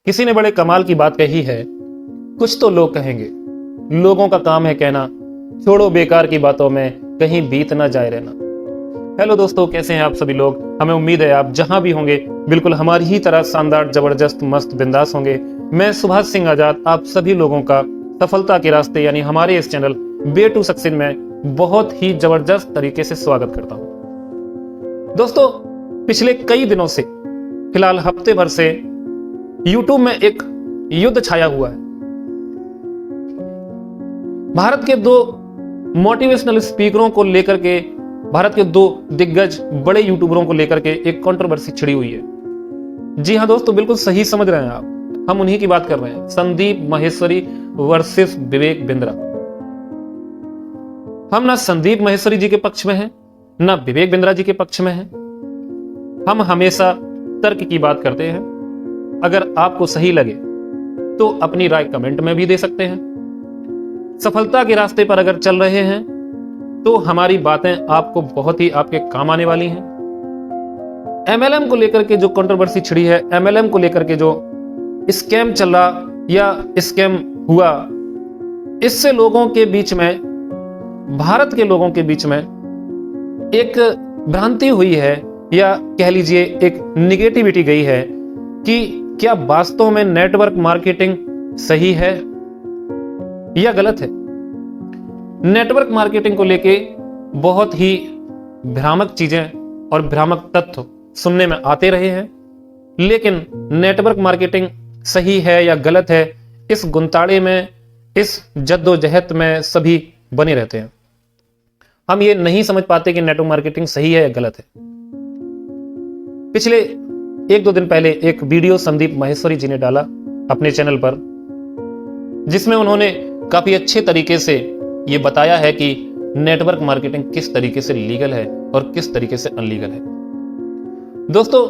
किसी ने बड़े कमाल की बात कही है, कुछ तो लोग कहेंगे, लोगों का काम है कहना, छोड़ो बेकार की बातों में कहीं बीत ना जाए रहना। हेलो दोस्तों, कैसे हैं आप सभी लोग। हमें उम्मीद है आप जहां भी होंगे बिल्कुल हमारी ही तरह शानदार, जबरदस्त, मस्त, बिंदास होंगे। मैं सुभाष सिंह आजाद आप सभी लोगों का सफलता के रास्ते यानी हमारे इस चैनल वे टू सक्सेस में बहुत ही जबरदस्त तरीके से स्वागत करता हूं। दोस्तों, पिछले कई दिनों से, फिलहाल हफ्ते भर से YouTube में एक युद्ध छाया हुआ है। भारत के दो मोटिवेशनल स्पीकरों को लेकर के, भारत के दो दिग्गज बड़े यूट्यूबरों को लेकर के एक कंट्रोवर्सी छिड़ी हुई है। जी हां दोस्तों, बिल्कुल सही समझ रहे हैं आप, हम उन्हीं की बात कर रहे हैं। संदीप माहेश्वरी वर्सेस विवेक बिंद्रा। हम ना संदीप माहेश्वरी जी के पक्ष में हैं, ना विवेक बिंद्रा जी के पक्ष में हैं। हम हमेशा तर्क की बात करते हैं। अगर आपको सही लगे तो अपनी राय कमेंट में भी दे सकते हैं। सफलता के रास्ते पर अगर चल रहे हैं तो हमारी बातें आपको बहुत ही आपके काम आने वाली हैं। MLM को लेकर के जो कंट्रोवर्सी छिड़ी है, MLM को लेकर के जो स्कैम चल रहा या स्कैम हुआ, इससे लोगों के बीच में, भारत के लोगों के बीच में एक भ्रांति हुई है, या कह लीजिए एक निगेटिविटी गई है कि क्या वास्तव में नेटवर्क मार्केटिंग सही है या गलत है। नेटवर्क मार्केटिंग को लेके बहुत ही भ्रामक चीजें और भ्रामक तथ्य सुनने में आते रहे हैं, लेकिन नेटवर्क मार्केटिंग सही है या गलत है, इस गुंताड़े में, इस जद्दोजहद में सभी बने रहते हैं। हम ये नहीं समझ पाते कि नेटवर्क मार्केटिंग सही है या गलत है। पिछले एक दो दिन पहले एक वीडियो संदीप माहेश्वरी जी ने डाला अपने चैनल पर, जिसमें उन्होंने काफी अच्छे तरीके से ये बताया है कि नेटवर्क मार्केटिंग किस तरीके से लीगल है और किस तरीके से अनलीगल है। दोस्तों,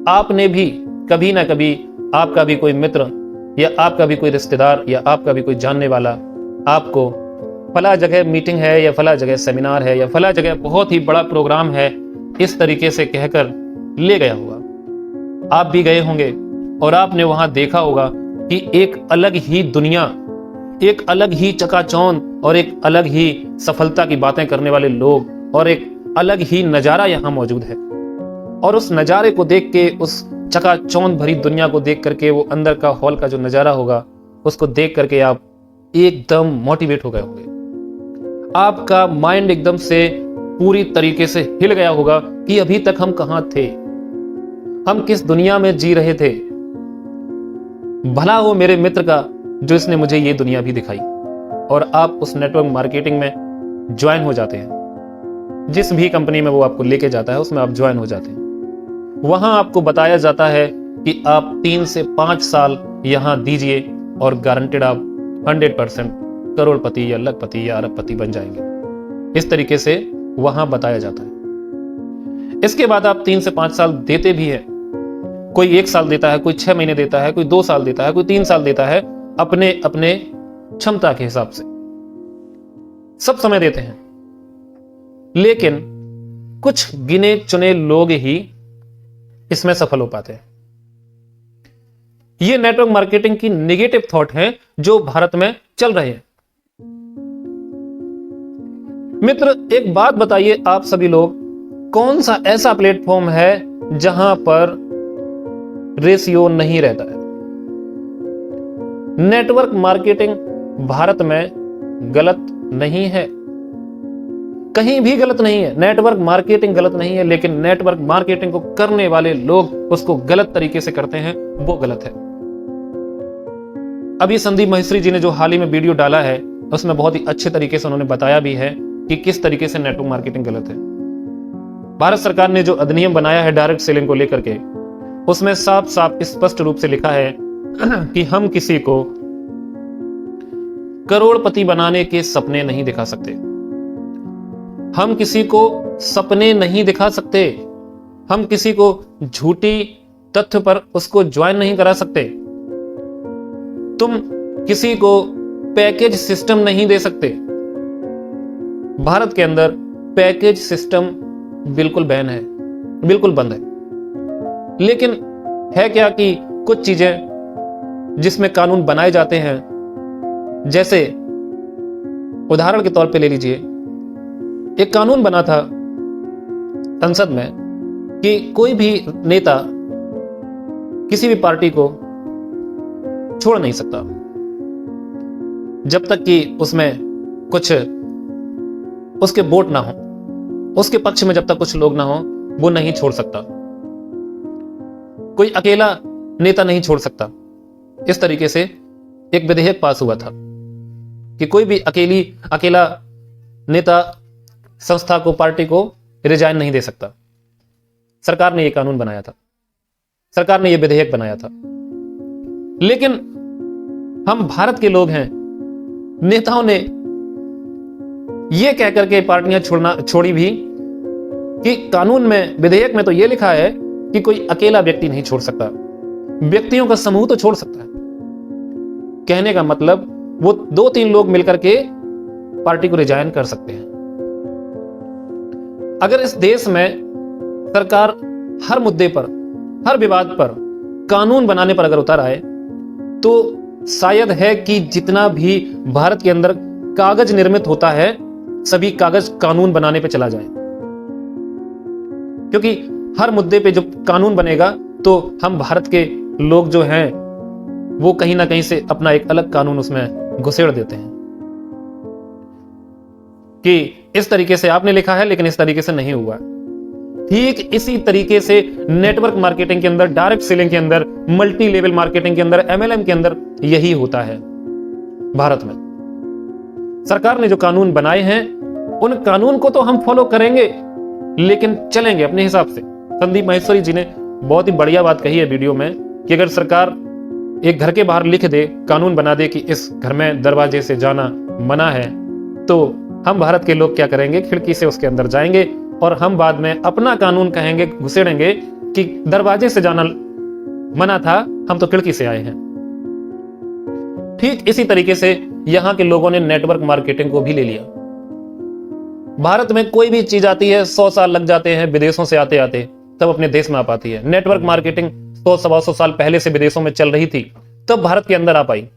आपने भी कभी ना कभी, आपका भी कोई मित्र या आपका भी कोई रिश्तेदार या आपका भी कोई जानने वाला आपको फला जगह मीटिंग है या फला जगह सेमिनार है या फला जगह बहुत ही बड़ा प्रोग्राम है, इस तरीके से कहकर ले गया होगा। आप भी गए होंगे और आपने वहां देखा होगा कि एक अलग ही दुनिया, एक अलग ही चकाचौंध और एक अलग ही सफलता की बातें करने वाले लोग और एक अलग ही नजारा यहां मौजूद है। और उस नजारे को देख के, उस चकाचौंध भरी दुनिया को देख करके, वो अंदर का हॉल का जो नजारा होगा, उसको देख करके आप एकदम मोटिवेट हो गए होंगे। आपका माइंड एकदम से पूरी तरीके से हिल गया होगा कि अभी तक हम कहां थे, हम किस दुनिया में जी रहे थे। भला हो मेरे मित्र का जो इसने मुझे ये दुनिया भी दिखाई। और आप उस नेटवर्क मार्केटिंग में ज्वाइन हो जाते हैं। जिस भी कंपनी में वो आपको लेके जाता है उसमें आप ज्वाइन हो जाते हैं। वहां आपको बताया जाता है कि आप 3 से 5 साल यहां दीजिए और गारंटेड आप 100% करोड़पति या लखपति या अरबपति बन जाएंगे। इस तरीके से वहां बताया जाता है। इसके बाद आप 3 से 5 साल देते भी हैं। कोई 1 साल देता है, कोई 6 महीने देता है, कोई 2 साल देता है, कोई 3 साल देता है, अपने अपने क्षमता के हिसाब से सब समय देते हैं। लेकिन कुछ गिने चुने लोग ही इसमें सफल हो पाते हैं। ये नेटवर्क मार्केटिंग की नेगेटिव थॉट है जो भारत में चल रहे हैं। मित्र, एक बात बताइए आप सभी लोग, कौन सा ऐसा प्लेटफॉर्म है जहां पर रेशियो नहीं रहता है। नेटवर्क मार्केटिंग भारत में गलत नहीं है, कहीं भी गलत नहीं है। नेटवर्क मार्केटिंग गलत नहीं है, लेकिन नेटवर्क मार्केटिंग को करने वाले लोग उसको गलत तरीके से करते हैं, वो गलत है। अभी संदीप माहेश्वरी जी ने जो हाल ही में वीडियो डाला है, उसमें बहुत ही अच्छे तरीके से उन्होंने बताया भी है कि किस तरीके से नेटवर्क मार्केटिंग गलत है। भारत सरकार ने जो अधिनियम बनाया है डायरेक्ट सेलिंग को लेकर के, उसमें साफ साफ स्पष्ट रूप से लिखा है कि हम किसी को करोड़पति बनाने के सपने नहीं दिखा सकते। हम किसी को सपने नहीं दिखा सकते। हम किसी को झूठी तथ्य पर उसको ज्वाइन नहीं करा सकते। तुम किसी को पैकेज सिस्टम नहीं दे सकते। भारत के अंदर पैकेज सिस्टम बिल्कुल बैन है, बिल्कुल बंद है। लेकिन है क्या कि कुछ चीजें जिसमें कानून बनाए जाते हैं, जैसे उदाहरण के तौर पे ले लीजिए, एक कानून बना था संसद में कि कोई भी नेता किसी भी पार्टी को छोड़ नहीं सकता जब तक कि उसमें कुछ उसके वोट ना हो, उसके पक्ष में जब तक कुछ लोग ना हो वो नहीं छोड़ सकता। कोई अकेला नेता नहीं छोड़ सकता। इस तरीके से एक विधेयक पास हुआ था कि कोई भी अकेला नेता संस्था को, पार्टी को रिजाइन नहीं दे सकता। सरकार ने यह कानून बनाया था, सरकार ने यह विधेयक बनाया था। लेकिन हम भारत के लोग हैं, नेताओं ने यह कहकर के पार्टियां छोड़ी भी कि कानून में, विधेयक में तो यह लिखा है कि कोई अकेला व्यक्ति नहीं छोड़ सकता, व्यक्तियों का समूह तो छोड़ सकता है। कहने का मतलब वो 2-3 लोग मिलकर के पार्टी को रिजाइन कर सकते हैं। अगर इस देश में सरकार हर मुद्दे पर, हर विवाद पर कानून बनाने पर अगर उतर आए तो शायद है कि जितना भी भारत के अंदर कागज निर्मित होता है सभी कागज कानून बनाने पे चला जाए, क्योंकि हर मुद्दे पे जो कानून बनेगा तो हम भारत के लोग जो हैं वो कहीं ना कहीं से अपना एक अलग कानून उसमें घुसेड़ देते हैं कि इस तरीके से आपने लिखा है लेकिन इस तरीके से नहीं हुआ। ठीक इसी तरीके से नेटवर्क मार्केटिंग के अंदर, डायरेक्ट सेलिंग के अंदर, मल्टी लेवल मार्केटिंग के अंदर, MLM के अंदर यही होता है। भारत में सरकार ने जो कानून बनाए हैं उन कानून को तो हम फॉलो करेंगे लेकिन चलेंगे अपने हिसाब से। संदीप माहेश्वरी जी ने बहुत ही बढ़िया बात कही है वीडियो में कि अगर सरकार एक घर के बाहर लिख दे, कानून बना दे कि इस घर में दरवाजे से जाना मना है, तो हम भारत के लोग क्या करेंगे, खिड़की से उसके अंदर जाएंगे और हम बाद में अपना कानून कहेंगे, घुसेड़ेंगे कि दरवाजे से जाना मना था, हम तो खिड़की से आए हैं। ठीक इसी तरीके से यहां के लोगों ने नेटवर्क मार्केटिंग को भी ले लिया। भारत में कोई भी चीज आती है 100 साल लग जाते हैं विदेशों से आते आते, तब अपने देश में आ पाती है। नेटवर्क मार्केटिंग 100-125 साल पहले से विदेशों में चल रही थी, तब भारत के अंदर आ पाई।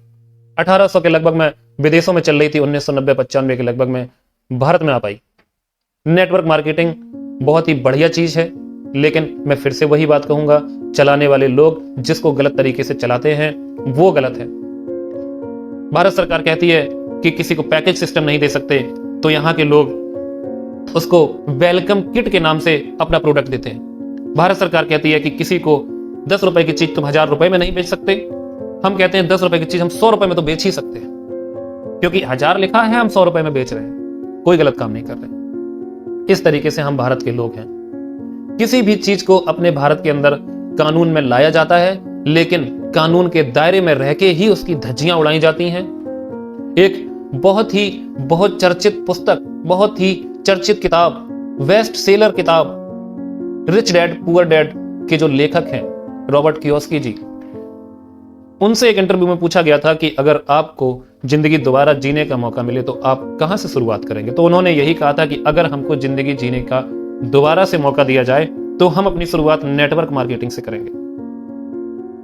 1800 के लगभग में विदेशों में चल रही थी, 1990-95 के लगभग में भारत में आ पाई। नेटवर्क मार्केटिंग बहुत ही बढ़िया चीज है, लेकिन मैं फिर से वही बात कहूंगा, चलाने वाले लोग जिसको गलत तरीके से चलाते हैं वो गलत है। भारत सरकार कहती है कि किसी को पैकेज सिस्टम नहीं दे सकते, तो यहां के लोग उसको वेलकम किट के नाम से अपना प्रोडक्ट देते हैं। भारत सरकार कहती है कि किसी को 10 रुपए की चीज तुम 1000 रुपए में नहीं बेच सकते। हम कहते हैं 10 रुपए की चीज हम 100 रुपए में तो बेच ही सकते हैं, क्योंकि 1000 लिखा है, हम 100 रुपए में बेच रहे हैं, कोई गलत काम नहीं कर रहे। इस तरीके से हम भारत के लोग हैं। किसी भी चीज को अपने भारत के अंदर कानून में लाया जाता है, लेकिन कानून के दायरे में रह के ही उसकी धज्जियां उड़ाई जाती हैं। एक बहुत चर्चित पुस्तक, बहुत ही चर्चित किताब, बेस्ट सेलर किताब रिच डैड पुअर डैड के जो लेखक हैं रॉबर्ट कियोसाकी जी, उनसे एक इंटरव्यू में पूछा गया था कि अगर आपको जिंदगी दोबारा जीने का मौका मिले तो आप कहां से शुरुआत करेंगे। तो उन्होंने यही कहा था कि अगर हमको जिंदगी जीने का दोबारा से मौका दिया जाए तो हम अपनी शुरुआत नेटवर्क मार्केटिंग से करेंगे।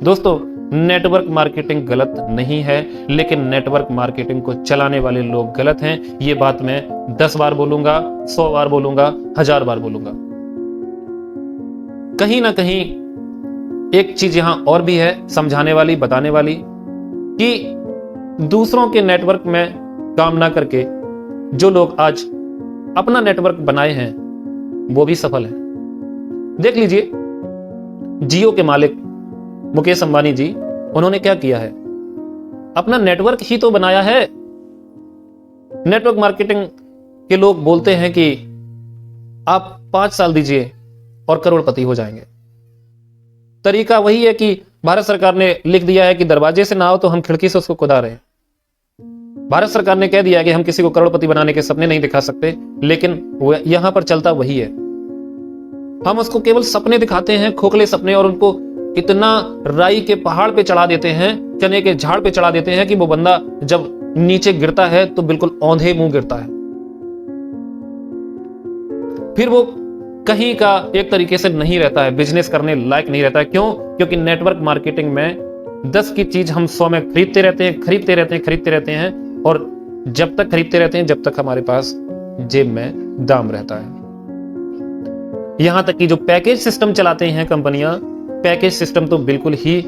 दोस्तों, नेटवर्क मार्केटिंग गलत नहीं है, लेकिन नेटवर्क मार्केटिंग को चलाने वाले लोग गलत हैं। ये बात मैं 10 बार बोलूंगा, 100 बार बोलूंगा, 1000 बार बोलूंगा। कहीं ना कहीं एक चीज यहां और भी है समझाने वाली, बताने वाली, कि दूसरों के नेटवर्क में काम ना करके जो लोग आज अपना नेटवर्क बनाए हैं वो भी सफल है। देख लीजिए, जियो के मालिक मुकेश अंबानी जी, उन्होंने क्या किया है, अपना नेटवर्क ही तो बनाया है। नेटवर्क मार्केटिंग के लोग बोलते हैं कि आप 5 साल दीजिए और करोड़पति हो जाएंगे। तरीका वही है कि भारत सरकार ने लिख दिया है कि दरवाजे से ना आओ तो हम खिड़की से उसको कुदा रहे हैं। भारत सरकार ने कह दिया है कि हम किसी को करोड़पति बनाने के सपने नहीं दिखा सकते, लेकिन यहां पर चलता वही है। हम उसको केवल सपने दिखाते हैं, खोखले सपने, और उनको इतना राई के पहाड़ पे चढ़ा देते हैं, चने के झाड़ पे चढ़ा देते हैं कि वो बंदा जब नीचे गिरता है तो बिल्कुल औंधे मुंह गिरता है। फिर वो कहीं का एक तरीके से नहीं रहता है, बिजनेस करने लायक नहीं रहता है। क्यों? क्योंकि नेटवर्क मार्केटिंग में 10 की चीज हम 100 में खरीदते रहते हैं, खरीदते रहते हैं, खरीदते रहते हैं, और जब तक खरीदते रहते हैं जब तक हमारे पास जेब में दाम रहता है। यहां तक कि जो पैकेज सिस्टम चलाते हैं कंपनियां, पैकेज सिस्टम तो बिल्कुल ही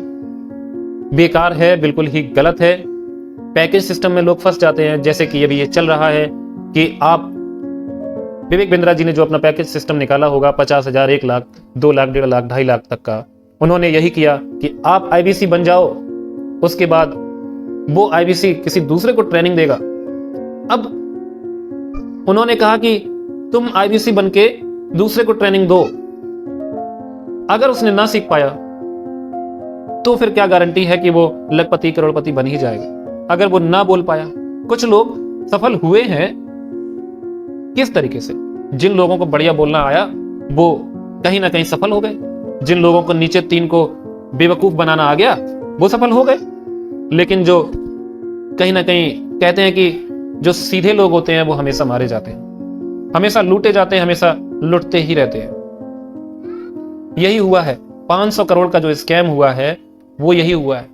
बेकार है, बिल्कुल ही गलत है। पैकेज सिस्टम में लोग फंस जाते हैं, जैसे कि अभी ये चल रहा है कि आप विवेक बिंद्रा जी ने जो अपना पैकेज सिस्टम निकाला होगा 50,000, 1 लाख, 2 लाख, 1.5 लाख, 2.5 लाख तक का, उन्होंने यही किया कि आप आईबीसी बन जाओ, उसके बाद वो आईबीसी किसी दूसरे को ट्रेनिंग देगा। अब उन्होंने कहा कि तुम आईबीसी बन के दूसरे को ट्रेनिंग दो, अगर उसने ना सीख पाया तो फिर क्या गारंटी है कि वो लखपति करोड़पति बन ही जाएगा। अगर वो ना बोल पाया, कुछ लोग सफल हुए हैं किस तरीके से, जिन लोगों को बढ़िया बोलना आया वो कहीं ना कहीं सफल हो गए, जिन लोगों को नीचे 3 को बेवकूफ बनाना आ गया वो सफल हो गए। लेकिन जो कहीं ना कहीं कहते हैं कि जो सीधे लोग होते हैं वो हमेशा मारे जाते हैं, हमेशा लूटे जाते हैं, हमेशा लुटते ही रहते हैं। यही हुआ है 500 करोड़ का जो स्कैम हुआ है वो यही हुआ है।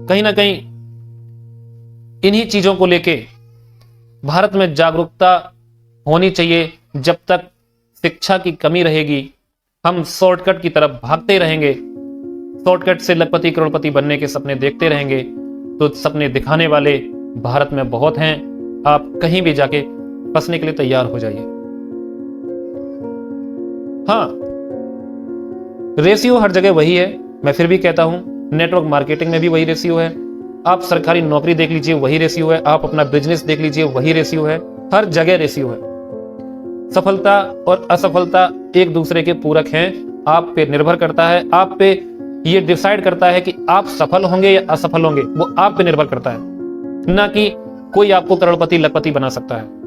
कहीं ना कहीं इन्हीं चीजों को लेके भारत में जागरूकता होनी चाहिए। जब तक शिक्षा की कमी रहेगी हम शॉर्टकट की तरफ भागते रहेंगे, शॉर्टकट से लखपति करोड़पति बनने के सपने देखते रहेंगे, तो सपने दिखाने वाले भारत में बहुत हैं। आप कहीं भी जाके फंसने के लिए तैयार हो जाइए। हाँ, रेशियो हर जगह वही है, मैं फिर भी कहता हूं, नेटवर्क मार्केटिंग में भी वही रेशियो है, आप सरकारी नौकरी देख लीजिए वही रेशियो है, आप अपना बिजनेस देख लीजिए वही रेशियो है, हर जगह रेशियो है। सफलता और असफलता एक दूसरे के पूरक हैं, आप पे निर्भर करता है, आप पे ये डिसाइड करता है कि आप सफल होंगे या असफल होंगे, वो आप पे निर्भर करता है, ना कि कोई आपको करोड़पति लखपति बना सकता है।